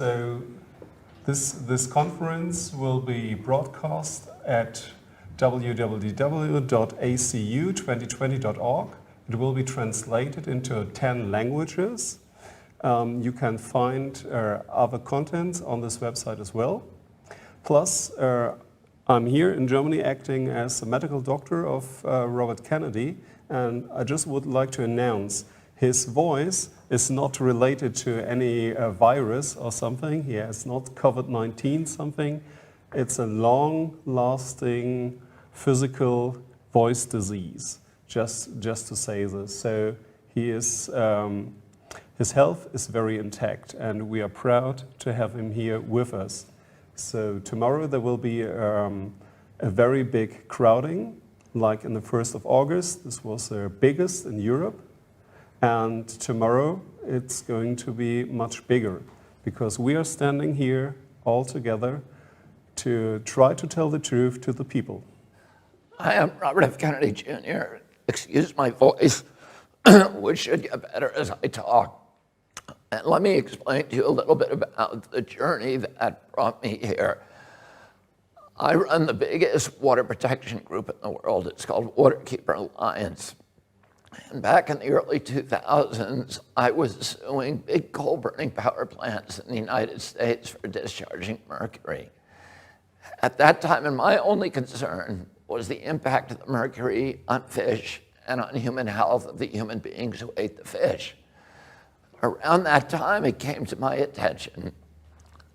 So this conference will be broadcast at www.acu2020.org. It will be translated into 10 languages. You can find other contents on this website as well. Plus, I'm here in Germany acting as a medical doctor of Robert Kennedy, and I just would like to announce his voice is not related to any virus or something. He has not COVID-19 something. It's a long-lasting physical voice disease, just to say this. So he is, his health is very intact, and we are proud to have him here with us. So tomorrow there will be a very big crowding, like in the 1st of August. This was the biggest in Europe. And tomorrow it's going to be much bigger because we are standing here all together to try to tell the truth to the people. I am Robert F. Kennedy Jr. Excuse my voice, which should get better as I talk. And let me explain to you a little bit about the journey that brought me here. I run the biggest water protection group in the world. It's called Waterkeeper Alliance. And back in the early 2000s, I was suing big coal-burning power plants in the United States for discharging mercury. At that time, and my only concern was the impact of the mercury on fish and on human health of the human beings who ate the fish. Around that time, it came to my attention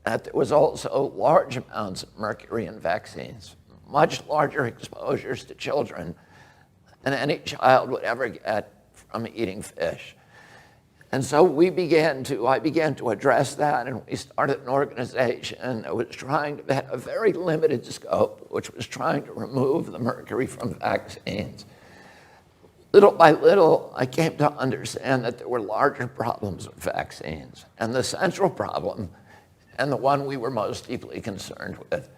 that there was also large amounts of mercury in vaccines, much larger exposures to children than any child would ever get from eating fish. And so I began to address that, and we started an organization that was trying to have a very limited scope, which was trying to remove the mercury from vaccines. Little by little, I came to understand that there were larger problems with vaccines. And the central problem, and the one we were most deeply concerned with,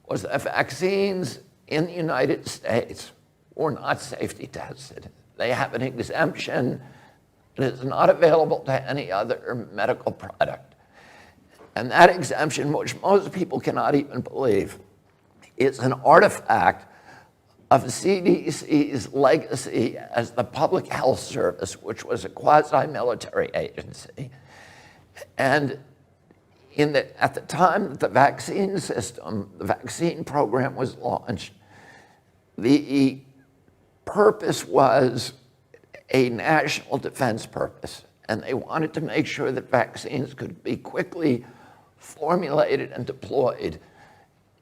was that vaccines in the United States were not safety tested. They have an exemption that is not available to any other medical product. And that exemption, which most people cannot even believe, is an artifact of CDC's legacy as the Public Health Service, which was a quasi-military agency. And at the time that the vaccine program was launched, the purpose was a national defense purpose, and they wanted to make sure that vaccines could be quickly formulated and deployed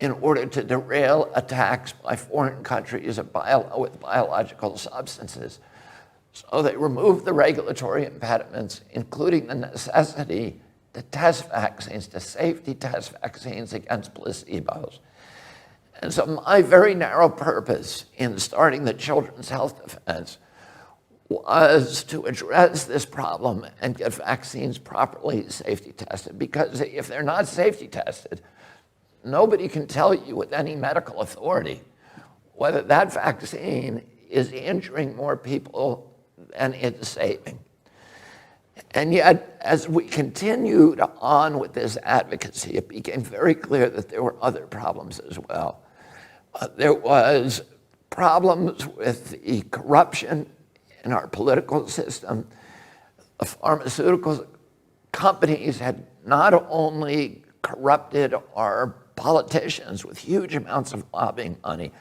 in order to derail attacks by foreign countries with biological substances. So they removed the regulatory impediments, including the necessity to test vaccines, to safety test vaccines against placebos. And so my very narrow purpose in starting the Children's Health Defense was to address this problem and get vaccines properly safety tested. Because if they're not safety tested, nobody can tell you with any medical authority whether that vaccine is injuring more people than it's saving. And yet, as we continued on with this advocacy, it became very clear that there were other problems as well. There was problems with the corruption in our political system. The pharmaceutical companies had not only corrupted our politicians with huge amounts of lobbying money,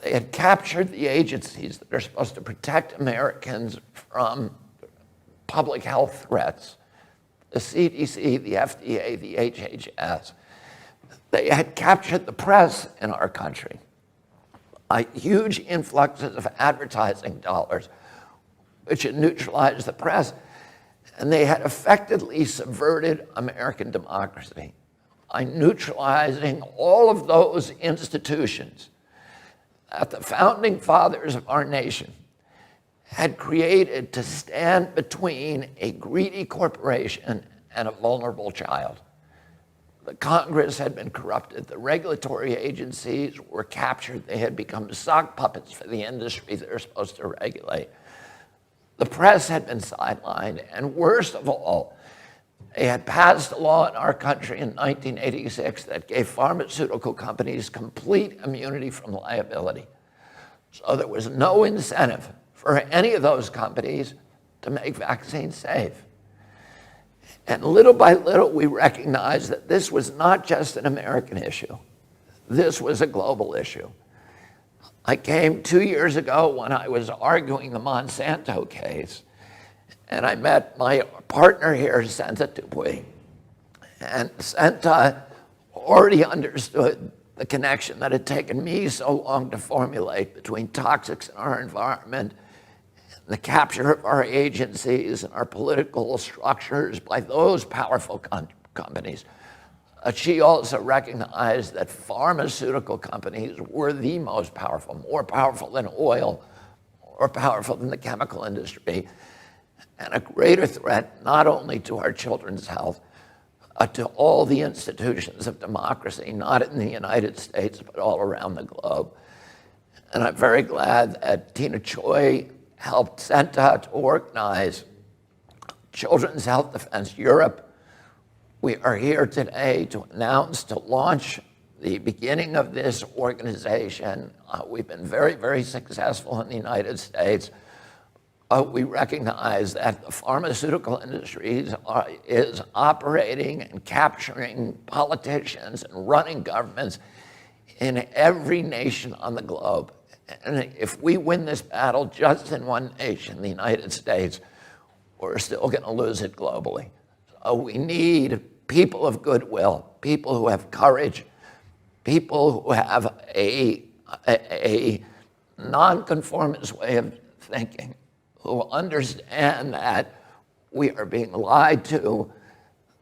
they had captured the agencies that are supposed to protect Americans from public health threats, the CDC, the FDA, the HHS. They had captured the press in our country. Huge influxes of advertising dollars, which had neutralized the press, and they had effectively subverted American democracy by neutralizing all of those institutions that the founding fathers of our nation had created to stand between a greedy corporation and a vulnerable child. The Congress had been corrupted. The regulatory agencies were captured. They had become sock puppets for the industry they're supposed to regulate. The press had been sidelined. And worst of all, They had passed a law in our country in 1986 that gave pharmaceutical companies complete immunity from liability. So there was no incentive for any of those companies to make vaccines safe. And little by little, we recognized that this was not just an American issue. This was a global issue. I came 2 years ago when I was arguing the Monsanto case, and I met my partner here, Senta Dupuy. And Senta already understood the connection that had taken me so long to formulate between toxics in our environment, the capture of our agencies and our political structures by those powerful companies. She also recognized that pharmaceutical companies were the most powerful, more powerful than oil, more powerful than the chemical industry, and a greater threat not only to our children's health, to all the institutions of democracy, not in the United States, but all around the globe. And I'm very glad that Tina Choi helped Senta to organize Children's Health Defense Europe. We are here today to announce, to launch the beginning of this organization. We've been very, very successful in the United States. We recognize that the pharmaceutical industry is operating and capturing politicians and running governments in every nation on the globe. And if we win this battle just in one nation, the United States, we're still going to lose it globally. So we need people of goodwill, people who have courage, people who have a nonconformist way of thinking, who understand that we are being lied to,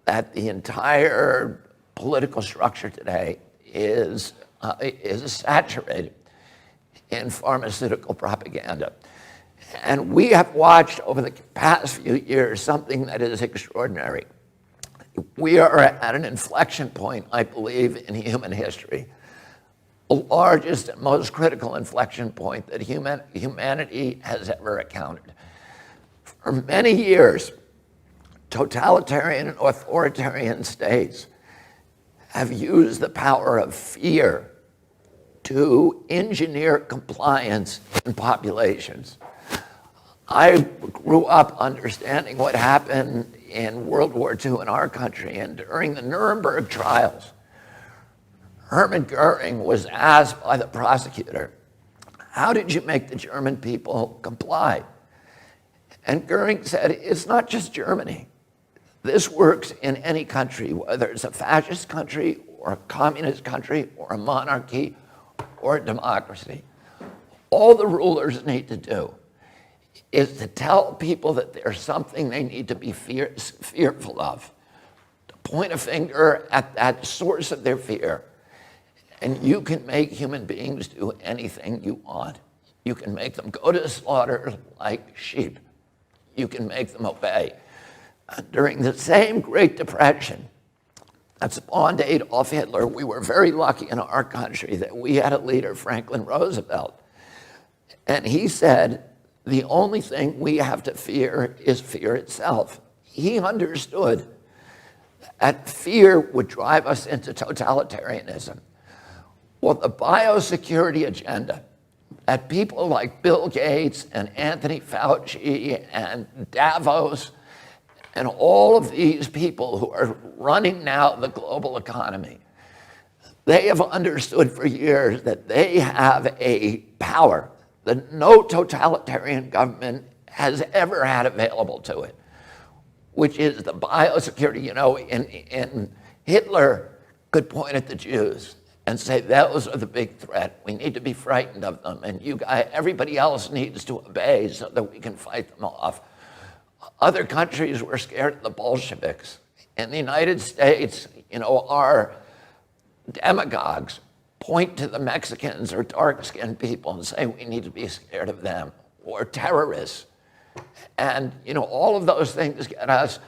that the entire political structure today is saturated in pharmaceutical propaganda. And we have watched over the past few years something that is extraordinary. We are at an inflection point, I believe, in human history. The largest and most critical inflection point that humanity has ever encountered. For many years, totalitarian and authoritarian states have used the power of fear to engineer compliance in populations. I grew up understanding what happened in World War II in our country, and during the Nuremberg trials, Hermann Goering was asked by the prosecutor, how did you make the German people comply? And Goering said, it's not just Germany. This works in any country, whether it's a fascist country or a communist country or a monarchy or a democracy. All the rulers need to do is to tell people that there's something they need to be fearful of, to point a finger at that source of their fear. And you can make human beings do anything you want. You can make them go to slaughter like sheep. You can make them obey. During the same Great Depression that spawned Adolf Hitler, we were very lucky in our country that we had a leader, Franklin Roosevelt. And he said, the only thing we have to fear is fear itself. He understood that fear would drive us into totalitarianism. Well, the biosecurity agenda that people like Bill Gates and Anthony Fauci and Davos and all of these people who are running now the global economy, they have understood for years that they have a power that no totalitarian government has ever had available to it, which is the biosecurity. You know, in Hitler could point at the Jews and say, those are the big threat. We need to be frightened of them. And everybody else needs to obey so that we can fight them off. Other countries were scared of the Bolsheviks. In the United States, you know, our demagogues point to the Mexicans or dark-skinned people and say we need to be scared of them, or terrorists. And, you know, all of those things get us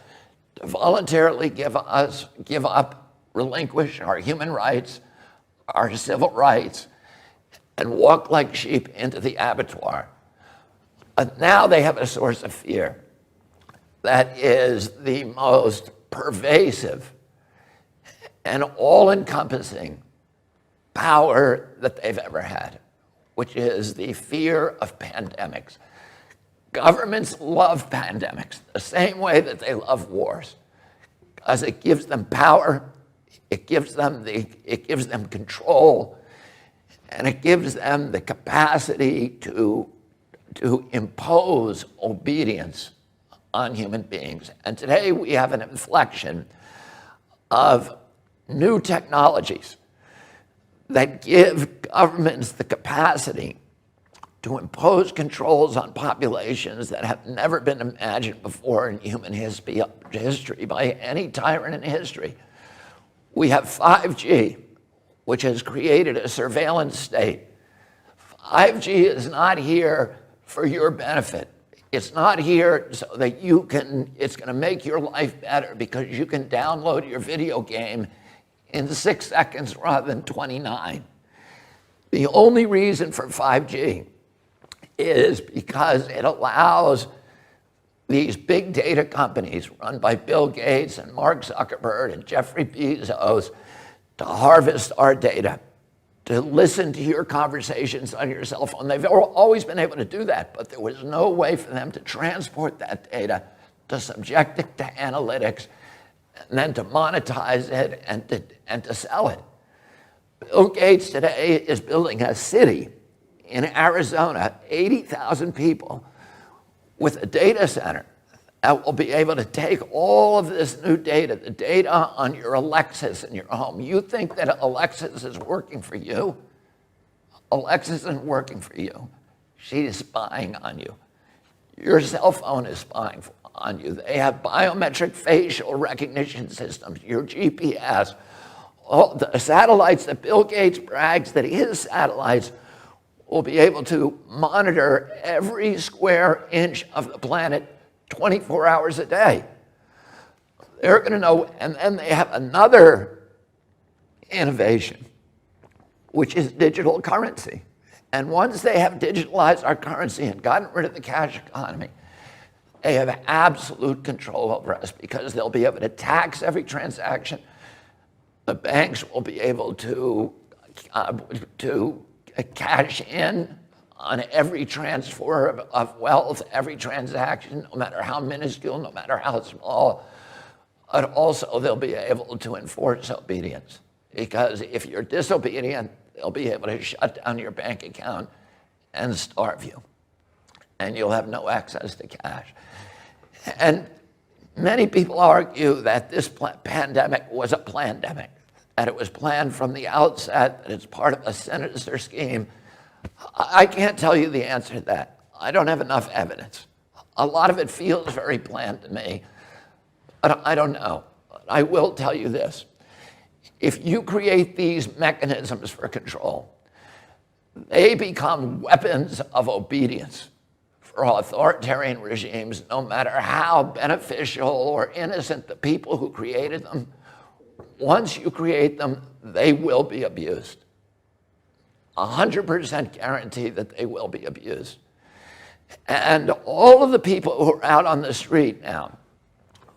to voluntarily give up, relinquish our human rights, our civil rights, and walk like sheep into the abattoir. But now they have a source of fear that is the most pervasive and all-encompassing power that they've ever had, which is the fear of pandemics. Governments love pandemics the same way that they love wars, because it gives them power, it gives them control, and it gives them the capacity to impose obedience on human beings. And today we have an inflection of new technologies that give governments the capacity to impose controls on populations that have never been imagined before in human history by any tyrant in history. We have 5G, which has created a surveillance state. 5G is not here for your benefit. It's not here so that it's going to make your life better because you can download your video game in 6 seconds rather than 29. The only reason for 5G is because it allows these big data companies run by Bill Gates and Mark Zuckerberg and Jeffrey Bezos to harvest our data, to listen to your conversations on your cell phone. They've always been able to do that, but there was no way for them to transport that data, to subject it to analytics, and then to monetize it and to sell it. Bill Gates today is building a city in Arizona, 80,000 people, with a data center that will be able to take all of this new data, the data on your Alexis in your home. You think that Alexis is working for you? Alexis isn't working for you. She's spying on you. Your cell phone is spying on you. They have biometric facial recognition systems, your GPS. All the satellites that Bill Gates brags that his satellites will be able to monitor every square inch of the planet 24 hours a day. They're going to know, and then they have another innovation, which is digital currency. And once they have digitalized our currency and gotten rid of the cash economy, they have absolute control over us because they'll be able to tax every transaction. The banks will be able to cash in on every transfer of wealth, every transaction, no matter how minuscule, no matter how small. But also they'll be able to enforce obedience, because if you're disobedient, they'll be able to shut down your bank account and starve you, and you'll have no access to cash. And many people argue that this pandemic was a plandemic, that it was planned from the outset, that it's part of a sinister scheme. I can't tell you the answer to that. I don't have enough evidence. A lot of it feels very planned to me, but I don't know. I will tell you this. If you create these mechanisms for control, they become weapons of obedience for authoritarian regimes, no matter how beneficial or innocent the people who created them. Once you create them, they will be abused. 100% guarantee that they will be abused. And all of the people who are out on the street now,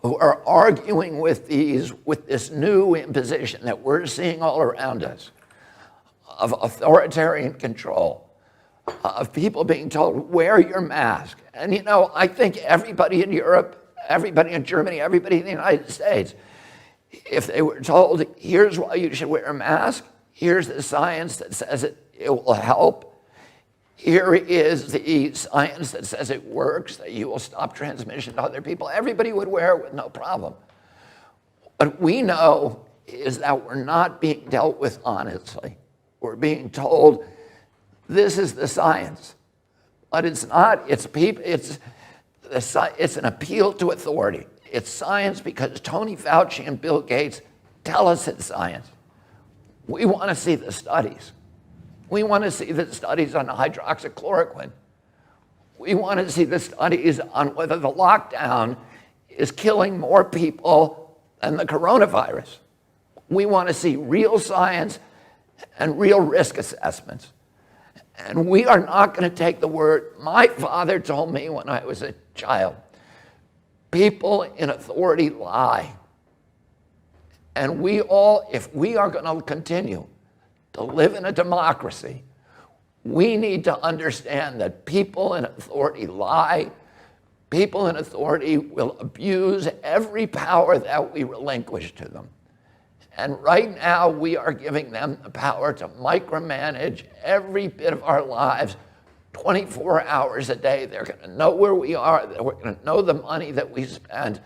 who are arguing with this new imposition that we're seeing all around us of authoritarian control, of people being told, wear your mask. And you know, I think everybody in Europe, everybody in Germany, everybody in the United States, if they were told, here's why you should wear a mask, here's the science that says it will help, here is the science that says it works, that you will stop transmission to other people, everybody would wear it with no problem. What we know is that we're not being dealt with honestly. We're being told, this is the science. But it's not, it's an appeal to authority. It's science because Tony Fauci and Bill Gates tell us it's science. We want to see the studies. We want to see the studies on hydroxychloroquine. We want to see the studies on whether the lockdown is killing more people than the coronavirus. We want to see real science and real risk assessments. And we are not going to take the word. My father told me when I was a child, people in authority lie. And we all, if we are going to continue to live in a democracy, we need to understand that people in authority lie. People in authority will abuse every power that we relinquish to them. And right now, we are giving them the power to micromanage every bit of our lives 24 hours a day. They're going to know where we are. They're going to know the money that we spend.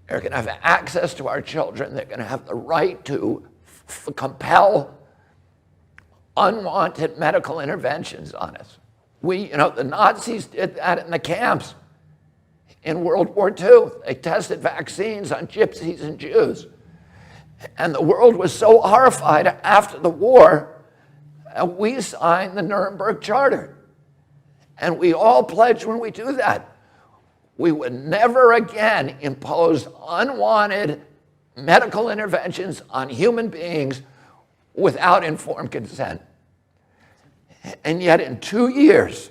They're going to have access to our children. They're going to have the right to compel unwanted medical interventions on us. The Nazis did that in the camps in World War II. They tested vaccines on gypsies and Jews. And the world was so horrified after the war, we signed the Nuremberg Charter. And we all pledged when we do that, we would never again impose unwanted medical interventions on human beings without informed consent. And yet in 2 years,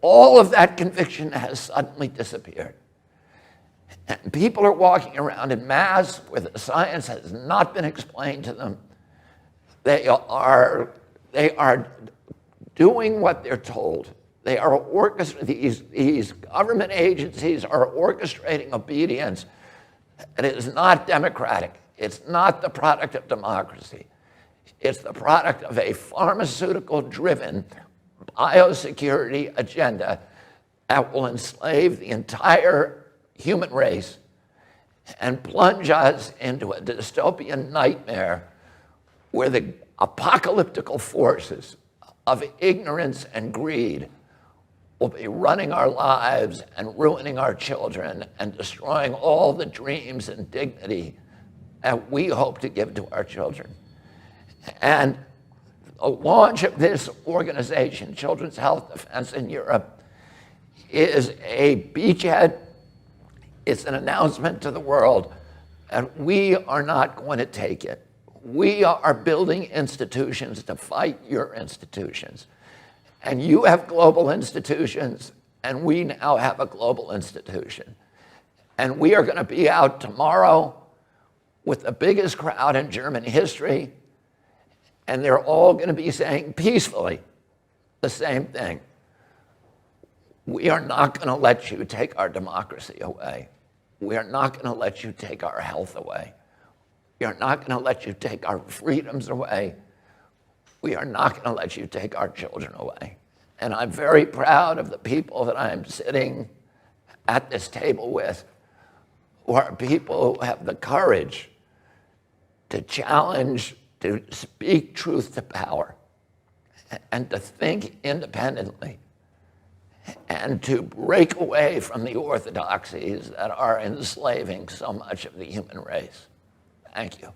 all of that conviction has suddenly disappeared. And people are walking around in mass where the science has not been explained to them. They are doing what they're told. They are these government agencies are orchestrating obedience. And it is not democratic. It's not the product of democracy. It's the product of a pharmaceutical-driven biosecurity agenda that will enslave the entire human race and plunge us into a dystopian nightmare where the apocalyptical forces of ignorance and greed will be running our lives and ruining our children and destroying all the dreams and dignity that we hope to give to our children. And the launch of this organization, Children's Health Defense in Europe, is a beachhead. It's an announcement to the world, and we are not going to take it. We are building institutions to fight your institutions. And you have global institutions, and we now have a global institution. And we are going to be out tomorrow with the biggest crowd in German history, and they're all going to be saying peacefully the same thing. We are not going to let you take our democracy away. We are not going to let you take our health away. We are not going to let you take our freedoms away. We are not going to let you take our children away. And I'm very proud of the people that I'm sitting at this table with, who are people who have the courage to challenge, to speak truth to power, and to think independently, and to break away from the orthodoxies that are enslaving so much of the human race. Thank you.